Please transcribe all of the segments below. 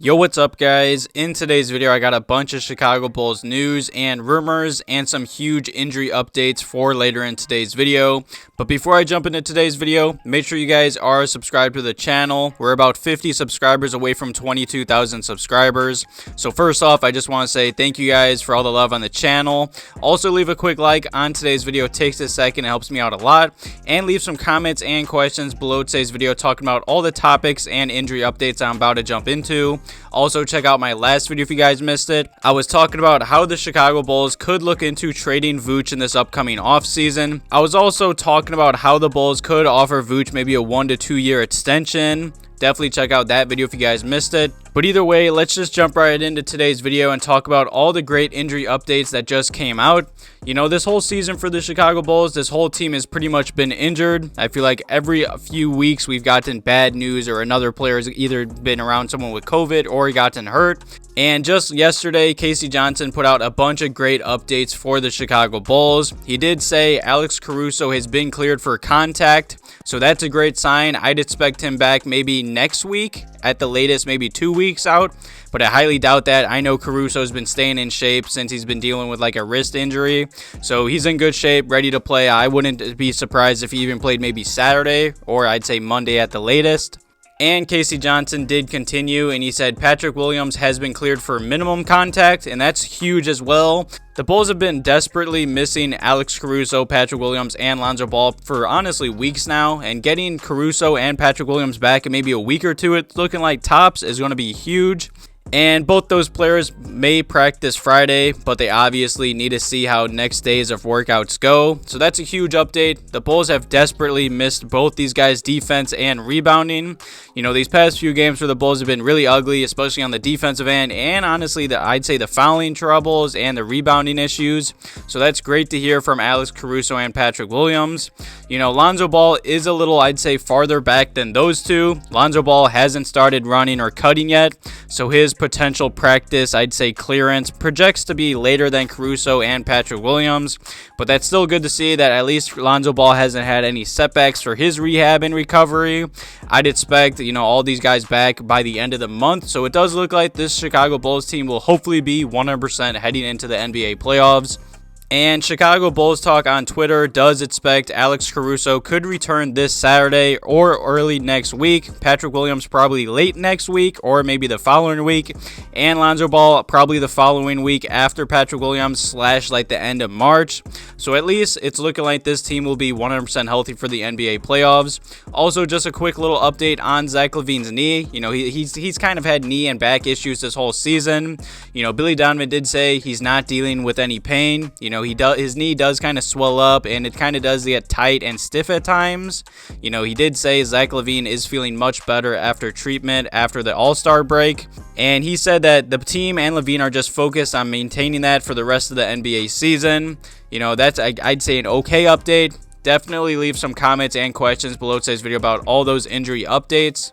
Yo, what's up guys? In today's video I got a bunch of Chicago Bulls news and rumors and some huge injury updates for later in today's video. But before I jump into today's video, make sure you guys are subscribed to the channel. We're about 50 subscribers away from 22,000 subscribers. So first off, I just want to say thank you guys for all the love on the channel. Also leave a quick like on today's video. It takes a second, it helps me out a lot. And leave some comments and questions below today's video talking about all the topics and injury updates I'm about to jump into. Also, check out my last video if you guys missed it. I was talking about how the Chicago Bulls could look into trading Vooch in this upcoming offseason. I was also talking about how the Bulls could offer Vooch maybe a 1 to 2 year extension. Definitely check out that video if you guys missed it. But either way, let's just jump right into today's video and talk about all the great injury updates that just came out. You know, this whole season for the Chicago Bulls, this whole team has pretty much been injured. I feel like every few weeks we've gotten bad news or another player has either been around someone with COVID or gotten hurt. And just yesterday, Casey Johnson put out a bunch of great updates for the Chicago Bulls. He did say Alex Caruso has been cleared for contact, so that's a great sign. I'd expect him back maybe next week, at the latest maybe 2 weeks out, but I highly doubt that. I know Caruso's been staying in shape since he's been dealing with like a wrist injury, so he's in good shape, ready to play. I wouldn't be surprised if he even played maybe Saturday, or I'd say Monday at the latest. And Casey Johnson did continue, and he said Patrick Williams has been cleared for minimum contact, and that's huge as well. The Bulls have been desperately missing Alex Caruso, Patrick Williams, and Lonzo Ball for honestly weeks now, and getting Caruso and Patrick Williams back in maybe a week or two, it's looking like tops, is going to be huge. And both those players may practice Friday, but they obviously need to see how next days of workouts go. So that's a huge update. The Bulls have desperately missed both these guys' defense and rebounding. You know, these past few games for the Bulls have been really ugly, especially on the defensive end, and honestly, I'd say the fouling troubles and the rebounding issues. So that's great to hear from Alex Caruso and Patrick Williams. You know, Lonzo Ball is a little, I'd say, farther back than those two. Lonzo Ball hasn't started running or cutting yet, so his potential practice, I'd say clearance, projects to be later than Caruso and Patrick Williams, but that's still good to see that at least Lonzo Ball hasn't had any setbacks for his rehab and recovery. I'd expect, you know, all these guys back by the end of the month, so it does look like this Chicago Bulls team will hopefully be 100% heading into the NBA playoffs. And Chicago Bulls Talk on Twitter does expect Alex Caruso could return this Saturday or early next week. Patrick Williams probably late next week or maybe the following week. And Lonzo Ball probably the following week after Patrick Williams / like the end of March. So at least it's looking like this team will be 100% healthy for the NBA playoffs. Also, just a quick little update on Zach LaVine's knee. You know, he's kind of had knee and back issues this whole season. You know, Billy Donovan did say he's not dealing with any pain. You know, his knee does kind of swell up, and it kind of does get tight and stiff at times. You know, he did say Zach LaVine is feeling much better after treatment after the All-Star break, and he said that the team and LaVine are just focused on maintaining that for the rest of the NBA season. You know, that's I'd say an okay update. Definitely leave some comments and questions below today's video about all those injury updates.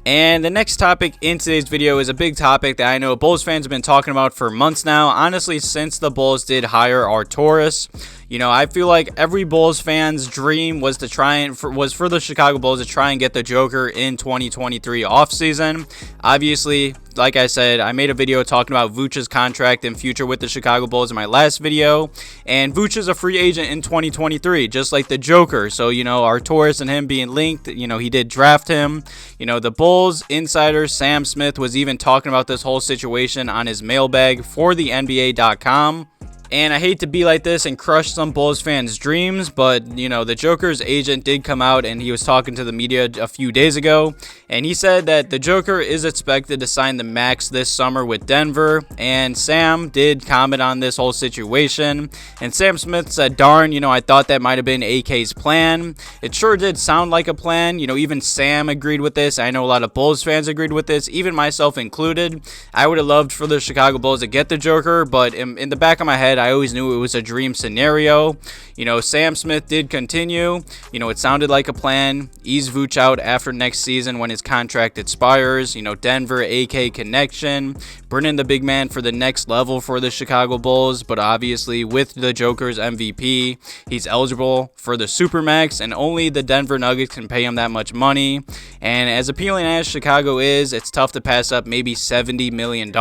And the next topic in today's video is a big topic that I know Bulls fans have been talking about for months now, honestly since the Bulls did hire Arturas. You know, I feel like every Bulls fan's dream was to for the Chicago Bulls to try and get the Joker in 2023 offseason. Obviously, like I said, I made a video talking about Vooch's contract and future with the Chicago Bulls in my last video, and Vooch is a free agent in 2023, just like the Joker. So, you know, Arturas and him being linked, you know, he did draft him. You know, the Bulls insider Sam Smith was even talking about this whole situation on his mailbag for the NBA.com. And I hate to be like this and crush some Bulls fans' dreams, but, you know, the Joker's agent did come out and he was talking to the media a few days ago, and he said that the Joker is expected to sign the max this summer with Denver, and Sam did comment on this whole situation, and Sam Smith said, darn, you know, I thought that might have been AK's plan. It sure did sound like a plan. You know, even Sam agreed with this. I know a lot of Bulls fans agreed with this, even myself included. I would have loved for the Chicago Bulls to get the Joker, but in the back of my head, I always knew it was a dream scenario. You know, Sam Smith did continue. You know, it sounded like a plan. Ease Vooch out after next season when his contract expires. You know, Denver, AK connection. Bring in the big man for the next level for the Chicago Bulls. But obviously, with the Joker's MVP, he's eligible for the Supermax, and only the Denver Nuggets can pay him that much money. And as appealing as Chicago is, it's tough to pass up maybe $70 million.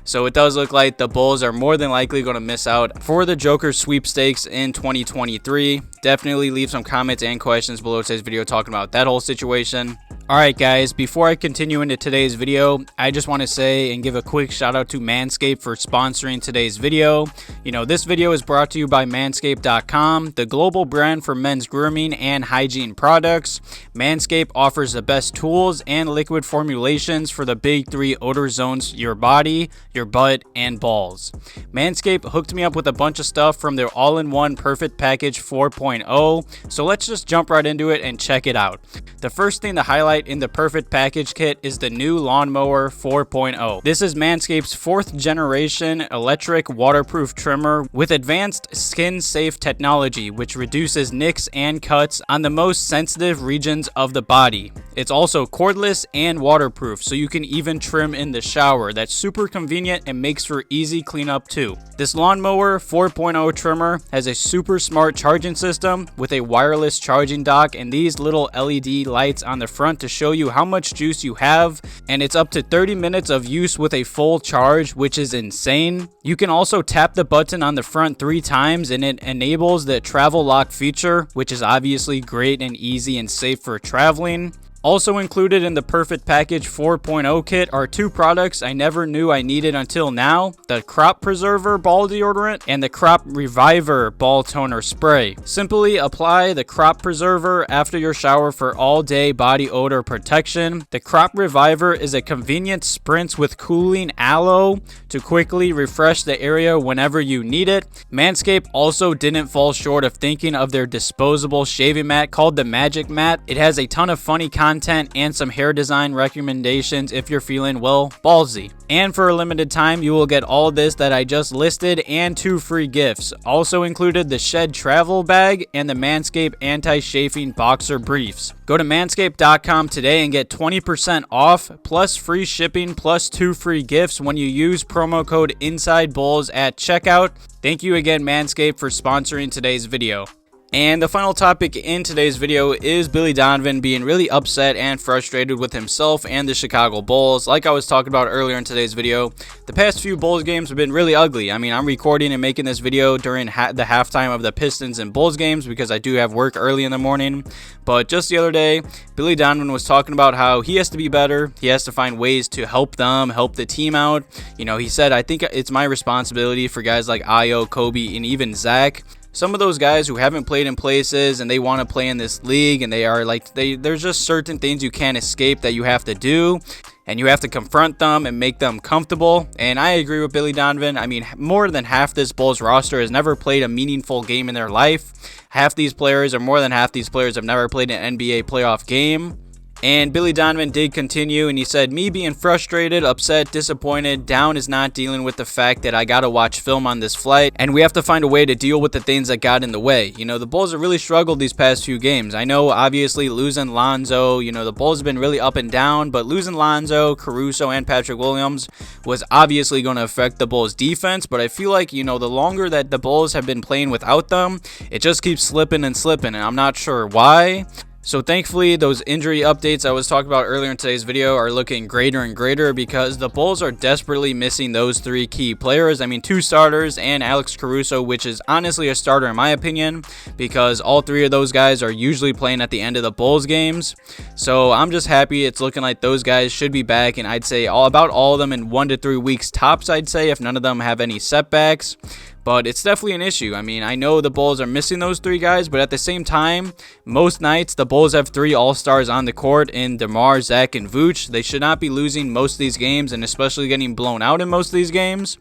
So it does look like the Bulls are more than likely going to miss out for the Joker sweepstakes in 2023. Definitely leave some comments and questions below today's video talking about that whole situation. Alright guys, before I continue into today's video, I just want to say and give a quick shout out to Manscaped for sponsoring today's video. You know, this video is brought to you by Manscaped.com, the global brand for men's grooming and hygiene products. Manscaped offers the best tools and liquid formulations for the big three odor zones: your body, your butt, and balls. Manscaped hooked me up with a bunch of stuff from their all-in-one Perfect Package 4.0, so let's just jump right into it and check it out. The first thing to highlight in the Perfect Package kit is the new Lawnmower 4.0. This is Manscaped's 4th generation electric waterproof trimmer with advanced skin-safe technology, which reduces nicks and cuts on the most sensitive regions of the body. It's also cordless and waterproof, so you can even trim in the shower. That's super convenient and makes for easy cleanup too. This Lawnmower 4.0 trimmer has a super smart charging system with a wireless charging dock and these little LED lights on the front to show you how much juice you have, and it's up to 30 minutes of use with a full charge, which is insane. You can also tap the button on the front 3 times and it enables the travel lock feature, which is obviously great and easy and safe for traveling. Also included in the Perfect Package 4.0 kit are 2 products I never knew I needed until now: the Crop Preserver Ball Deodorant and the Crop Reviver Ball Toner Spray. Simply apply the Crop Preserver after your shower for all-day body odor protection. The Crop Reviver is a convenient spritz with cooling aloe to quickly refresh the area whenever you need it. Manscaped also didn't fall short of thinking of their disposable shaving mat called the Magic Mat. It has a ton of funny content and some hair design recommendations if you're feeling, well, ballsy. And for a limited time, you will get all this that I just listed and 2 free gifts. Also included the Shed Travel Bag and the Manscaped Anti-Chafing Boxer Briefs. Go to manscaped.com today and get 20% off plus free shipping plus 2 free gifts when you use promo code INSIDEBULLS at checkout. Thank you again, Manscaped, for sponsoring today's video. And the final topic in today's video is Billy Donovan being really upset and frustrated with himself and the Chicago Bulls. Like I was talking about earlier in today's video, the past few Bulls games have been really ugly. I mean, I'm recording and making this video during the halftime of the Pistons and Bulls games because I do have work early in the morning. But just the other day, Billy Donovan was talking about how he has to be better. He has to find ways to help them, help the team out. You know, he said, I think it's my responsibility for guys like Ayo, Coby, and even Zach. Some of those guys who haven't played in places and they want to play in this league, and they are like, there's just certain things you can't escape that you have to do, and you have to confront them and make them comfortable. And I agree with Billy Donovan. I mean, more than half this Bulls roster has never played a meaningful game in their life. Half these players, or more than half these players, have never played an NBA playoff game. And Billy Donovan did continue, and he said, me being frustrated, upset, disappointed, down is not dealing with the fact that I gotta watch film on this flight, and we have to find a way to deal with the things that got in the way. You know, the Bulls have really struggled these past few games. I know, obviously, losing Lonzo, you know, the Bulls have been really up and down, but losing Lonzo, Caruso, and Patrick Williams was obviously going to affect the Bulls' defense, but I feel like, you know, the longer that the Bulls have been playing without them, it just keeps slipping and slipping, and I'm not sure why. So thankfully, those injury updates I was talking about earlier in today's video are looking greater and greater because the Bulls are desperately missing those 3 key players. I mean, 2 starters and Alex Caruso, which is honestly a starter in my opinion, because all 3 of those guys are usually playing at the end of the Bulls games. So I'm just happy it's looking like those guys should be back, and I'd say about all of them in 1 to 3 weeks tops, I'd say, if none of them have any setbacks. But it's definitely an issue. I mean, I know the Bulls are missing those 3 guys, but at the same time, most nights the Bulls have 3 all-stars on the court in Demar, Zach, and Vooch. They should not be losing most of these games, and especially getting blown out in most of these games.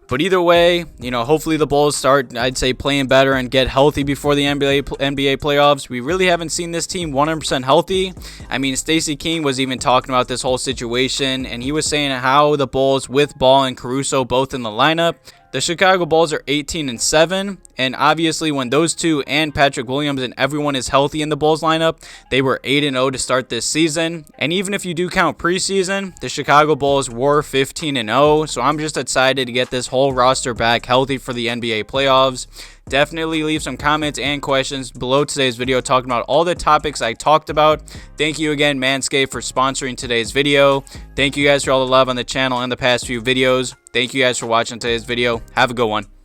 But either way, you know, hopefully the Bulls start, I'd say, playing better and get healthy before the NBA playoffs. We really haven't seen this team 100% healthy. I mean, Stacey King was even talking about this whole situation, and he was saying how the Bulls, with Ball and Caruso both in the lineup, The Chicago Bulls are 18-7, and obviously when those two and Patrick Williams and everyone is healthy in the Bulls lineup, they were 8-0 to start this season. And even if you do count preseason, the Chicago Bulls were 15-0, so I'm just excited to get this whole roster back healthy for the NBA playoffs. Definitely leave some comments and questions below today's video talking about all the topics I talked about. Thank you again, Manscaped, for sponsoring today's video. Thank you guys for all the love on the channel and the past few videos. Thank you guys for watching today's video. Have a good one.